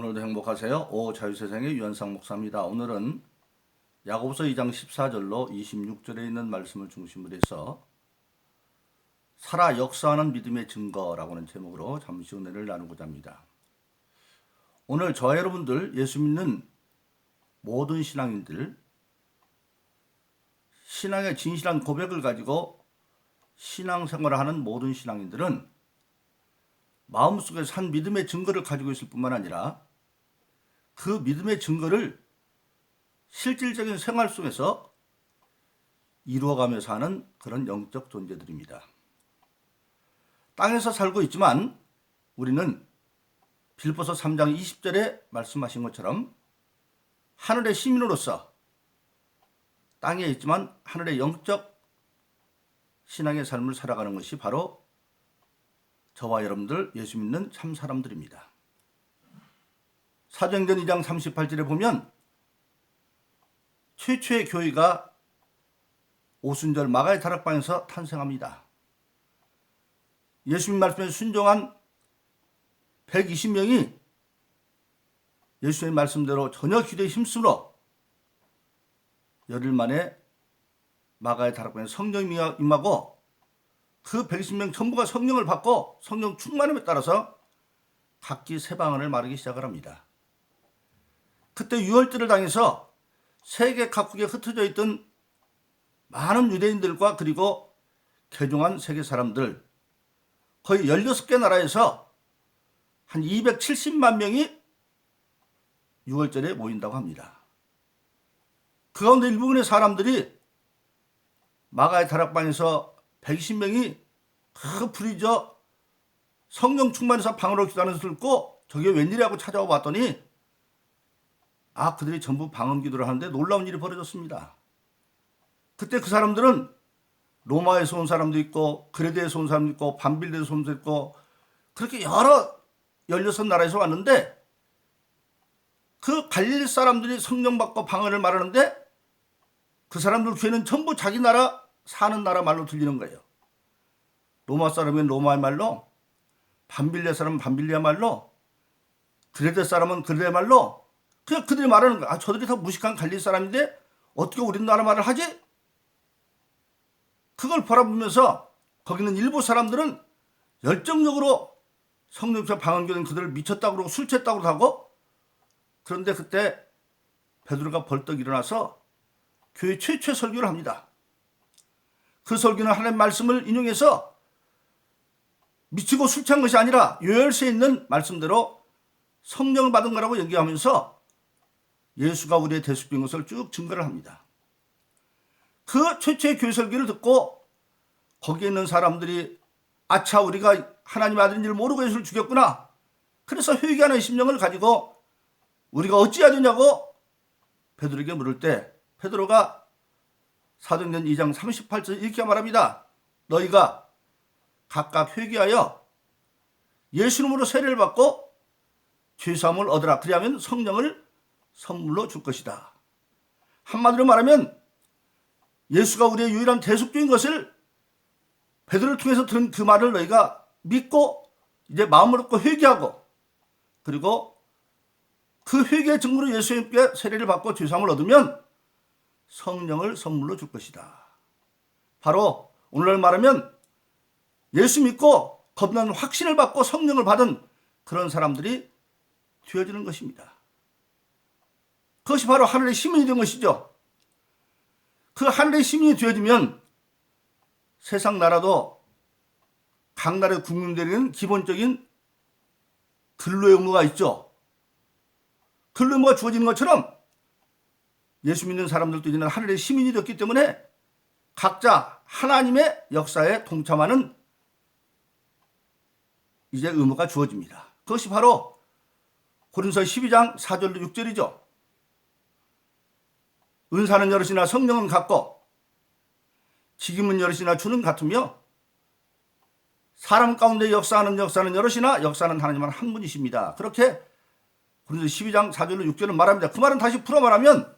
오늘도 행복하세요. 자유세상의 유현상 목사입니다. 오늘은 야고보서 2장 14절로 26절에 있는 말씀을 중심으로 해서 살아 역사하는 믿음의 증거라고 하는 제목으로 잠시 은혜를 나누고자 합니다. 오늘 저와 여러분들 예수 믿는 모든 신앙인들, 신앙의 진실한 고백을 가지고 신앙생활을 하는 모든 신앙인들은 마음속에 산 믿음의 증거를 가지고 있을 뿐만 아니라 그 믿음의 증거를 실질적인 생활 속에서 이루어가며 사는 그런 영적 존재들입니다. 땅에서 살고 있지만 우리는 빌립보서 3장 20절에 말씀하신 것처럼 하늘의 시민으로서 땅에 있지만 하늘의 영적 신앙의 삶을 살아가는 것이 바로 저와 여러분들 예수 믿는 참 사람들입니다. 사도행전 2장 38절에 보면 최초의 교회가 오순절 마가의 다락방에서 탄생합니다. 예수님 말씀에 순종한 120명이 예수의 말씀대로 전혀 기도에 힘쓰러 열흘 만에 마가의 다락방에 성령이 임하고 그 120명 전부가 성령을 받고 성령 충만함에 따라서 각기 새 방언을 말하기 시작을 합니다. 그때 유월절을 당해서 세계 각국에 흩어져 있던 많은 유대인들과 그리고 개종한 세계 사람들 거의 16개 나라에서 한 270만 명이 유월절에 모인다고 합니다. 그 가운데 일부분의 사람들이 마가의 다락방에서 120명이 그 부리져 성령 충만해서 방언으로 기도하는 것을 듣고 저게 웬일이라고 찾아와 봤더니 그들이 전부 방언 기도를 하는데 놀라운 일이 벌어졌습니다. 그때 그 사람들은 로마에서 온 사람도 있고 그레데에서 온 사람도 있고 밤빌레에서 온 사람도 있고 그렇게 여러 16나라에서 왔는데 그 갈릴리 사람들이 성령 받고 방언을 말하는데 그 사람들 귀에는 전부 자기 나라 사는 나라 말로 들리는 거예요. 로마 사람은 로마의 말로, 밤빌레 사람은 밤빌레 말로, 그레데 사람은 그레데 말로 그냥 그들이 말하는 거야. 저들이 다 무식한 갈릴리 사람인데 어떻게 우리나라 말을 하지? 그걸 바라보면서 거기는 일부 사람들은 열정적으로 성령처럼 방언교는 그들을 미쳤다고 그러고 술 취했다고 하고 그런데 그때 베드로가 벌떡 일어나서 교회 최초의 설교를 합니다. 그 설교는 하나님의 말씀을 인용해서 미치고 술 취한 것이 아니라 요열서에 있는 말씀대로 성령을 받은 거라고 얘기하면서 예수가 우리의 대속된 것을 쭉 증거를 합니다. 그 최초의 교회 설교를 듣고 거기에 있는 사람들이 아차 우리가 하나님 아들인 줄 모르고 예수를 죽였구나. 그래서 회개하는 심령을 가지고 우리가 어찌해야 되냐고 베드로에게 물을 때 베드로가 사도행전 2장 38절 이렇게 말합니다. 너희가 각각 회개하여 예수 이름으로 세례를 받고 죄사함을 얻으라. 그리하면 성령을 선물로 줄 것이다. 한마디로 말하면 예수가 우리의 유일한 대속주인 것을 베드로를 통해서 들은 그 말을 너희가 믿고 이제 마음을 얻고 회개하고 그리고 그 회개의 증거로 예수님께 세례를 받고 죄사함을 얻으면 성령을 선물로 줄 것이다. 바로 오늘날 말하면 예수 믿고 겁나는 확신을 받고 성령을 받은 그런 사람들이 되어지는 것입니다. 그것이 바로 하늘의 시민이 된 것이죠. 그 하늘의 시민이 되어지면 세상 나라도 각 나라의 국민들에게는 기본적인 근로의 의무가 있죠. 근로의 의무가 주어지는 것처럼 예수 믿는 사람들도 이제는 하늘의 시민이 되었기 때문에 각자 하나님의 역사에 동참하는 이제 의무가 주어집니다. 그것이 바로 고린도서 12장 4절로 6절이죠. 은사는 여럿이나 성령은 같고 직임은 여럿이나 주는 같으며 사람 가운데 역사하는 여럿이나 역사는 하나님은 한 분이십니다. 그렇게 고린도서 12장 4절로 6절은 말합니다. 그 말은 다시 풀어 말하면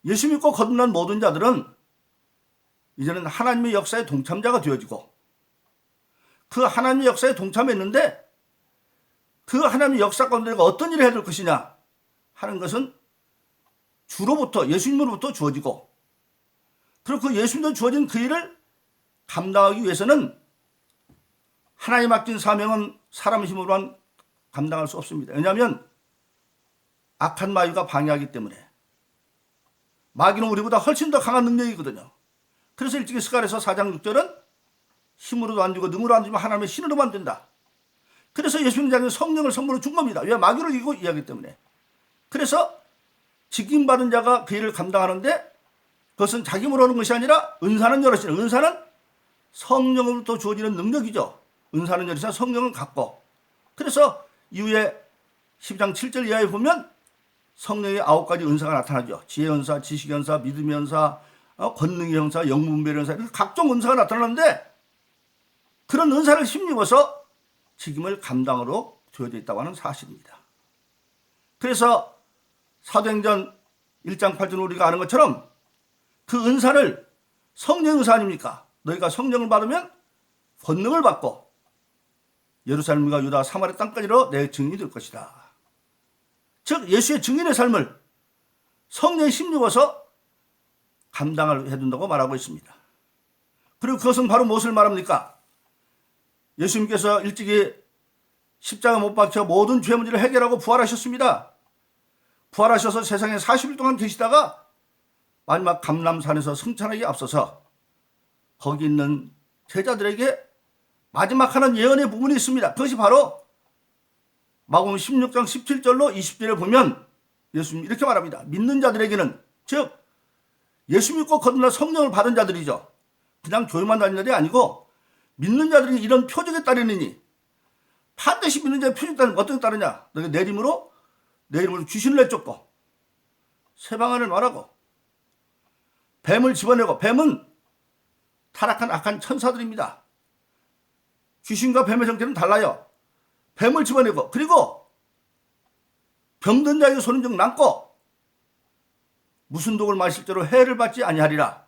예수 믿고 거듭난 모든 자들은 이제는 하나님의 역사의 동참자가 되어지고 그 하나님의 역사에 동참했는데 그 하나님의 역사 가운데 내가 어떤 일을 해야 될 것이냐 하는 것은 주로부터 예수님으로부터 주어지고, 그리고 그 예수님으로 주어진 그 일을 감당하기 위해서는 하나님 맡긴 사명은 사람 힘으로만 감당할 수 없습니다. 왜냐하면 악한 마귀가 방해하기 때문에. 마귀는 우리보다 훨씬 더 강한 능력이거든요. 그래서 일찍이 스가랴서 4장 6절은 힘으로도 안 되고 능으로 안 되면 하나님의 신으로만 된다. 그래서 예수님 자기는 성령을 선물로 준 겁니다. 왜? 마귀를 이기고 이해하기 때문에. 그래서 직임받은 자가 그 일을 감당하는데 그것은 자기 힘으로 하는 것이 아니라 은사는 여럿이라. 은사는 성령으로부터 주어지는 능력이죠. 은사는 여럿이나 성령은 같고. 그래서 이후에 12장 7절 이하에 보면 성령의 9가지 은사가 나타나죠. 지혜 은사, 지식 은사, 믿음의 은사, 권능의 은사, 영분별의 은사, 이렇게 각종 은사가 나타나는데 그런 은사를 힘입어서 직임을 감당으로 되어져 있다고 하는 사실입니다. 그래서 사도행전 1장 8절 우리가 아는 것처럼 그 은사를 성령 은사 아닙니까? 너희가 성령을 받으면 권능을 받고 예루살렘과 유다 사마리아 땅까지로 내 증인이 될 것이다. 즉 예수의 증인의 삶을 성령에 힘입어서 감당을 해둔다고 말하고 있습니다. 그리고 그것은 바로 무엇을 말합니까? 예수님께서 일찍이 십자가 못 박혀 모든 죄 문제를 해결하고 부활하셨습니다. 부활하셔서 세상에 40일 동안 계시다가 마지막 감람산에서 승천하기 앞서서 거기 있는 제자들에게 마지막 하는 예언의 부분이 있습니다. 그것이 바로 마가복음 16장 17절로 20절에 보면 예수님이 이렇게 말합니다. 믿는 자들에게는, 즉 예수 믿고 거듭나 성령을 받은 자들이죠. 그냥 교회만 다니는 자들이 아니고 믿는 자들이 이런 표적에 따르느니, 반드시 믿는 자의 표적에 따르면 어떻게 따르냐? 너희가 내 이름으로 귀신을 내쫓고 세방언을 말하고 뱀을 집어내고, 뱀은 타락한 악한 천사들입니다. 귀신과 뱀의 정체는 달라요. 뱀을 집어내고, 그리고 병든 자에게 손은정 남고 무슨 독을 마실 대로 해를 받지 아니하리라.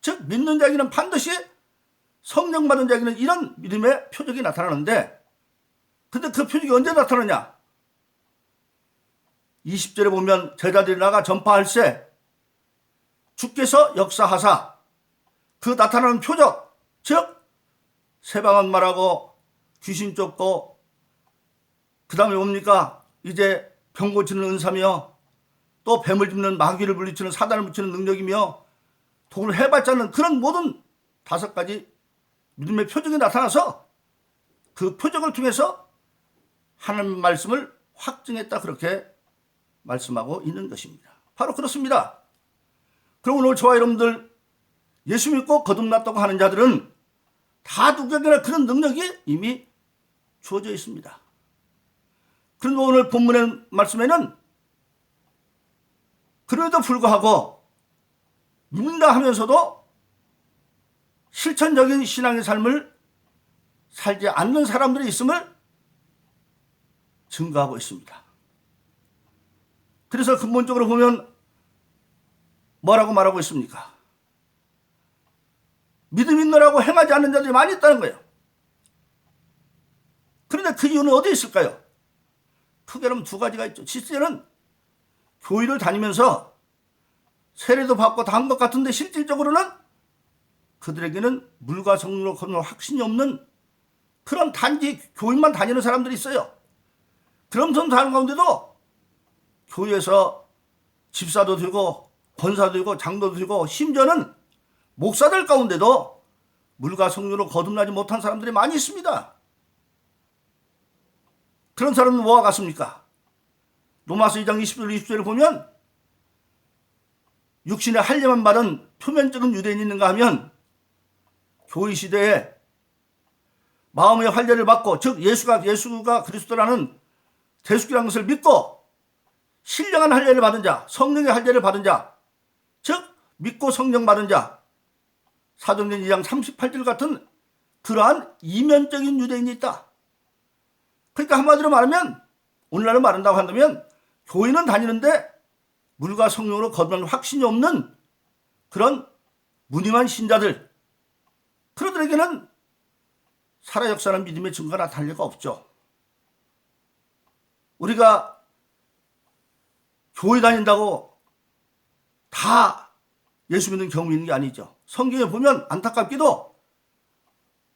즉 믿는 자에게는 반드시, 성령 받은 자에게는 이런 믿음의 표적이 나타나는데, 근데 그 표적이 언제 나타나냐? 20절에 보면 제자들이 나가 전파할세 주께서 역사하사, 그 나타나는 표적, 즉 세방언 말하고 귀신 쫓고, 그 다음에 뭡니까? 이제 병 고치는 은사며 또 뱀을 짚는, 마귀를 물리치는, 사단을 물리치는 능력이며 독을 해봤지 않는 그런 모든 5가지 믿음의 표적이 나타나서 그 표적을 통해서 하나님의 말씀을 확증했다, 그렇게 말씀하고 있는 것입니다. 바로 그렇습니다. 그럼 오늘 저와 여러분들 예수 믿고 거듭났다고 하는 자들은 다 누구에게나 그런 능력이 이미 주어져 있습니다. 그런데 오늘 본문의 말씀에는 그럼에도 불구하고 믿는다 하면서도 실천적인 신앙의 삶을 살지 않는 사람들이 있음을 증거하고 있습니다. 그래서 근본적으로 보면 뭐라고 말하고 있습니까? 믿음 있느라고 행하지 않는 자들이 많이 있다는 거예요. 그런데 그 이유는 어디에 있을까요? 크게는 2가지가 있죠. 실제는 교회를 다니면서 세례도 받고 다 한 것 같은데 실질적으로는 그들에게는 물과 성령으로 거듭난 확신이 없는 그런 단지 교회만 다니는 사람들이 있어요. 그런 사람 가운데도 교회에서 집사도 되고 권사도 되고 장로도 되고 심지어는 목사들 가운데도 물과 성령으로 거듭나지 못한 사람들이 많이 있습니다. 그런 사람은 뭐와 같습니까? 로마서 2장 20절 20절을 보면 육신의 할례만 받은 표면적인 유대인이 있는가 하면 교회 시대에 마음의 할례를 받고, 즉 예수가 그리스도라는 대속이라는 것을 믿고 신령한 할례를 받은 자, 성령의 할례를 받은 자, 즉 믿고 성령 받은 자, 사도행전 2장 38절 같은 그러한 이면적인 유대인이 있다. 그러니까 한마디로 말하면, 오늘날은 말한다고 한다면 교회는 다니는데 물과 성령으로 거듭난 확신이 없는 그런 무늬만 신자들, 그들에게는 살아 역사하는 믿음의 증거가 나타날 리가 없죠. 우리가 교회 다닌다고 다 예수 믿는 경우 있는 게 아니죠. 성경에 보면 안타깝게도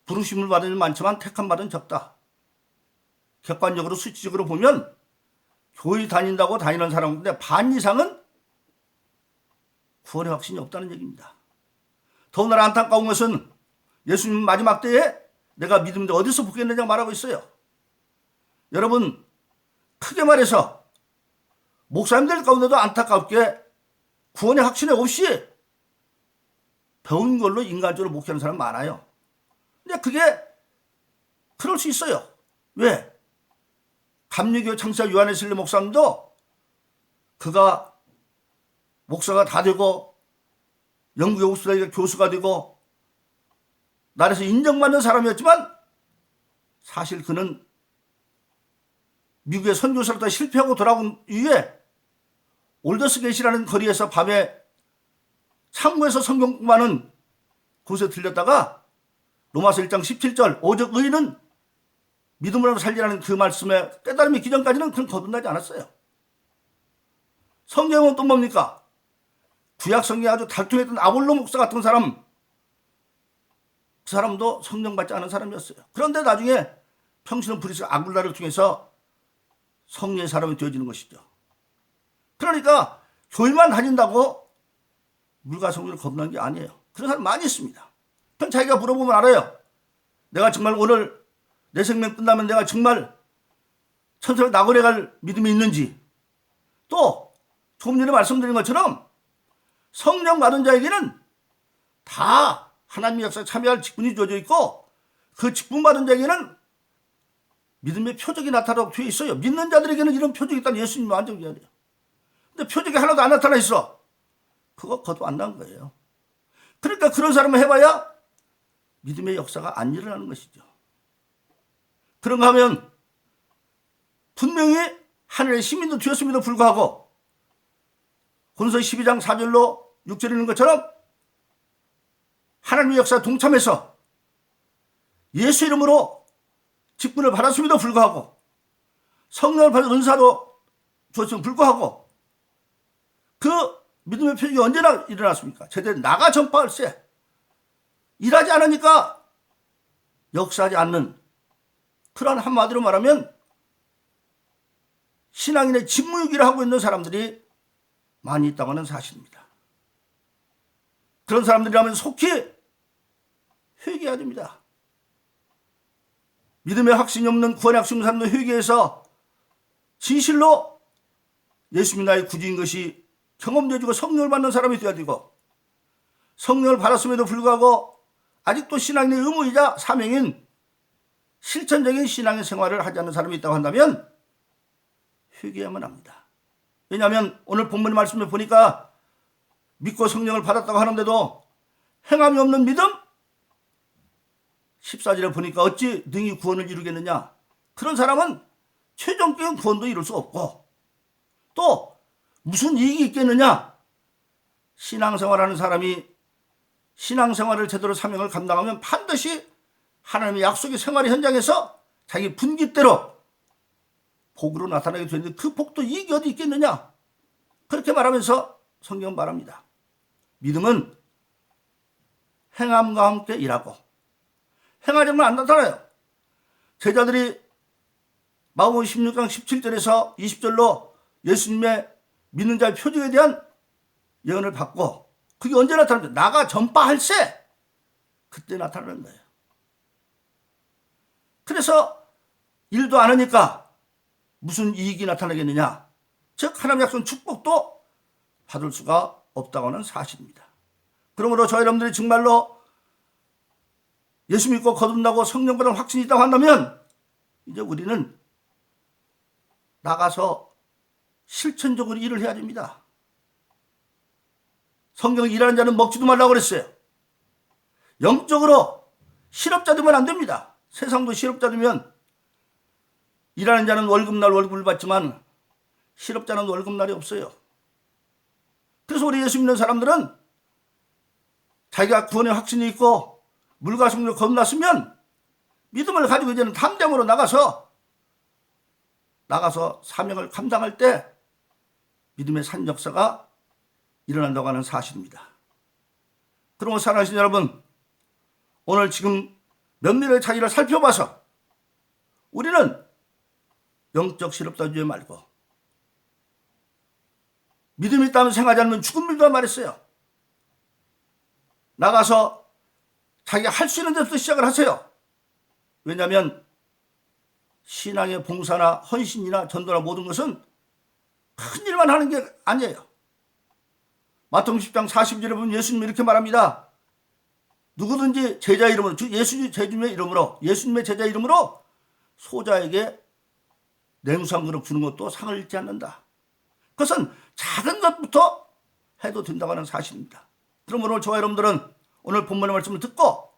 부르심을 받은 일 많지만 택한 바는 적다. 객관적으로 수치적으로 보면 교회 다닌다고 다니는 사람인데 반 이상은 구원의 확신이 없다는 얘기입니다. 더군다나 안타까운 것은 예수님 마지막 때에 내가 믿음인데 어디서 보겠느냐 말하고 있어요. 여러분, 크게 말해서 목사님들 가운데도 안타깝게 구원의 확신이 없이 배운 걸로 인간적으로 목회하는 사람 많아요. 근데 그게 그럴 수 있어요. 왜? 감리교 창시자 요한의 실리 목사님도 그가 목사가 다 되고 영국의 옥스퍼드 교수가 되고 나라에서 인정받는 사람이었지만 사실 그는 미국의 선교사로 다 실패하고 돌아온 이후에 올더스게이트라는 거리에서 밤에 창고에서 성경 공부하는 곳에 들렸다가 로마서 1장 17절 오직 의인은 믿음으로 살리라는 그 말씀에 깨달음이 있기 전까지는 그는 거듭나지 않았어요. 성경은 또 뭡니까? 구약 성경에 아주 달통했던 아볼로 목사 같은 사람, 그 사람도 성령 받지 않은 사람이었어요. 그런데 나중에 평신은 브리스 아굴라를 통해서 성령의 사람이 되어지는 것이죠. 그러니까 교회만 다닌다고 물과 성령을 거듭난 게 아니에요. 그런 사람 많이 있습니다. 그럼 자기가 물어보면 알아요. 내가 정말 오늘 내 생명 끝나면 내가 정말 천사를 낙원에 갈 믿음이 있는지, 또 조금 전에 말씀드린 것처럼 성령 받은 자에게는 다 하나님의 역사에 참여할 직분이 주어져 있고 그 직분 받은 자에게는 믿음의 표적이 나타나도록 되어 있어요. 믿는 자들에게는 이런 표적이 있다는 예수님이 완전 기하네요. 근데 표적이 하나도 안 나타나 있어. 그거 거듭 안 난 거예요. 그러니까 그런 사람을 해봐야 믿음의 역사가 안 일어나는 것이죠. 그런가 하면 분명히 하늘의 시민도 되었음에도 불구하고 본서 12장 4절로 6절에 있는 것처럼 하나님의 역사에 동참해서 예수 이름으로 직분을 받았음에도 불구하고 성령을 받은 은사도 주었음에도 불구하고 그 믿음의 표적이 언제나 일어났습니까? 제대로 나가 전파할세. 일하지 않으니까 역사하지 않는, 그런 한마디로 말하면 신앙인의 직무유기를 하고 있는 사람들이 많이 있다고 하는 사실입니다. 그런 사람들이라면 속히 회개해야 됩니다. 믿음의 확신이 없는 구원의 확신이 없는 사람도 회개해서 진실로 예수님이 나의 구주인 것이 경험되어지고 성령을 받는 사람이 되어야 되고, 성령을 받았음에도 불구하고 아직도 신앙인의 의무이자 사명인 실천적인 신앙의 생활을 하지 않는 사람이 있다고 한다면 회개해야만 합니다. 왜냐하면 오늘 본문의 말씀을 보니까 믿고 성령을 받았다고 하는데도 행함이 없는 믿음? 14절에 보니까 어찌 능히 구원을 이루겠느냐? 그런 사람은 최종적인 구원도 이룰 수 없고 또 무슨 이익이 있겠느냐? 신앙생활하는 사람이 신앙생활을 제대로 사명을 감당하면 반드시 하나님의 약속의 생활의 현장에서 자기 분깃대로 복으로 나타나게 되는데 그 복도 이익이 어디 있겠느냐? 그렇게 말하면서 성경은 말합니다. 믿음은 행함과 함께 일하고 행하려면 안 나타나요. 제자들이 마가복음 16장 17절에서 20절로 예수님의 믿는 자의 표적에 대한 예언을 받고 그게 언제 나타납니까? 나가 전파할세. 그때 나타나는 거예요. 그래서 일도 안 하니까 무슨 이익이 나타나겠느냐? 즉 하나님 약속 축복도 받을 수가 없다고 하는 사실입니다. 그러므로 저희 여러분들이 정말로 예수 믿고 거듭나고 성령 받은 확신이 있다고 한다면 이제 우리는 나가서 실천적으로 일을 해야 됩니다. 성경에 일하는 자는 먹지도 말라고 그랬어요. 영적으로 실업자 되면 안 됩니다. 세상도 실업자 되면 일하는 자는 월급날 월급을 받지만 실업자는 월급날이 없어요. 그래서 우리 예수 믿는 사람들은 자기가 구원의 확신이 있고 물과 성령을 거듭났으면 믿음을 가지고 이제는 담대함으로 나가서 나가서 사명을 감당할 때 믿음의 산 역사가 일어난다고 하는 사실입니다. 그러므로 사랑하시는 여러분, 오늘 지금 면밀하게 자기를 살펴봐서 우리는 영적 실업자주의 말고 믿음이 있다면 생하지 않으면 죽은 일도 말했어요. 나가서 자기가 할 수 있는 데부터 시작을 하세요. 왜냐하면 신앙의 봉사나 헌신이나 전도나 모든 것은 큰 일만 하는 게 아니에요. 마태복음 10장 40절에 보면 예수님이 이렇게 말합니다. 누구든지 제자 이름으로, 즉 예수님의 이름으로, 예수님의 제자 이름으로 소자에게 냉수 그릇 주는 것도 상을 잃지 않는다. 그것은 작은 것부터 해도 된다고 하는 사실입니다. 그러므로 저와 여러분들은 오늘 본문의 말씀을 듣고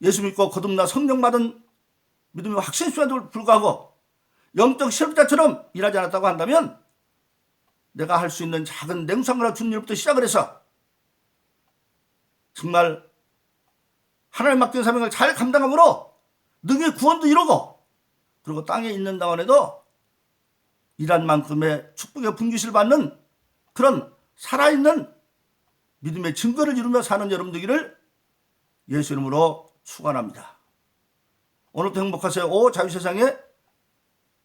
예수 믿고 거듭나 성령 받은 믿음이 확신이 수에도 불구하고 영적 실업자처럼 일하지 않았다고 한다면 내가 할 수 있는 작은 냉수 그릇 주는 일부터 시작을 해서 정말 하나님 맡긴 사명을 잘 감당함으로 능히 구원도 이루고 그리고 땅에 있는 동안에도 일한 만큼의 축복의 분깃을 받는 그런 살아있는 믿음의 증거를 이루며 사는 여러분 되기를 예수 이름으로 축원합니다. 오늘도 행복하세요. 오 자유세상의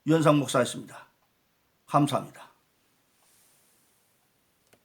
유현상 목사였습니다. 감사합니다.